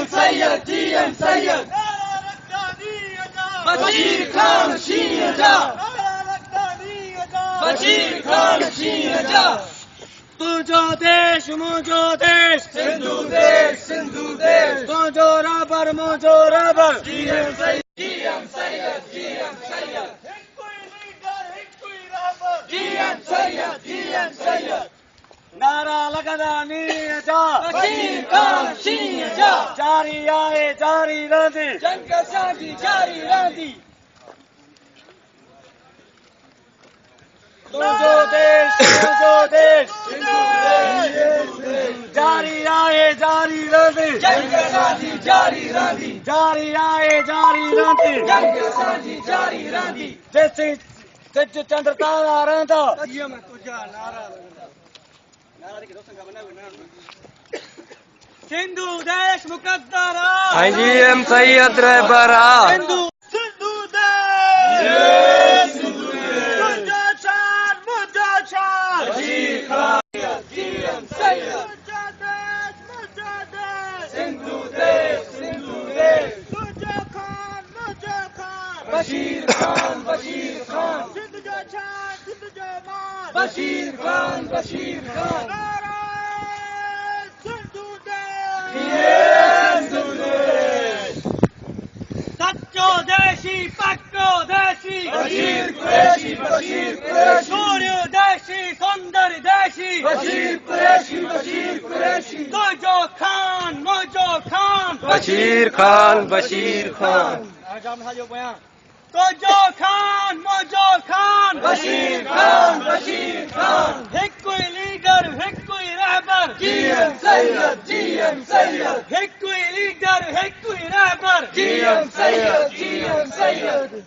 Sayyid, GM Sayyid. Bashir Khan Shia. Bashir Khan Shia. तुझो देश मुझो देश सिंधु देश तुझो रबर मुझो रबर GM Sayyid, GM Sayyid, GM Sayyid. GM Sayyid, GM Sayyid. नारा लगदा नीर जा बशीर खान शीर जा जारी आए जारी रहंदी जंग असांजी जारी रहंदी तुझो देश सिंधु देश जारी आए जारी रहंदी जंग असांजी जारी रहंदी जारी आए जारी रहंदी जंग असांजी जारी रहंदी जैसे सिज चंद्र तारा रहंदा जीअं मैं तुझा नारा सिंधु देश मुकद्दरा GM Sayyid रहबरा सिंधु देश मुझा शान बशीर खान GM Sayyid मुझा देश सिंधु देश मुझा खान बशीर खान सिंधु जो शान सिंधु जो मान बशीर खान सच्चो देशी पक्को देशी बशीर कुरैशी सूर्य देशी सुंदर देशी बशीर कुरैशी तुझो खान मुझो खान बशीर खान तुझो खान मुझो खान बशीर खान हिक्कुई लीडर हिक्कुई रहबर GM Sayyid हिक्कुई लीडर हिक्कुई रहबर GM Sayyid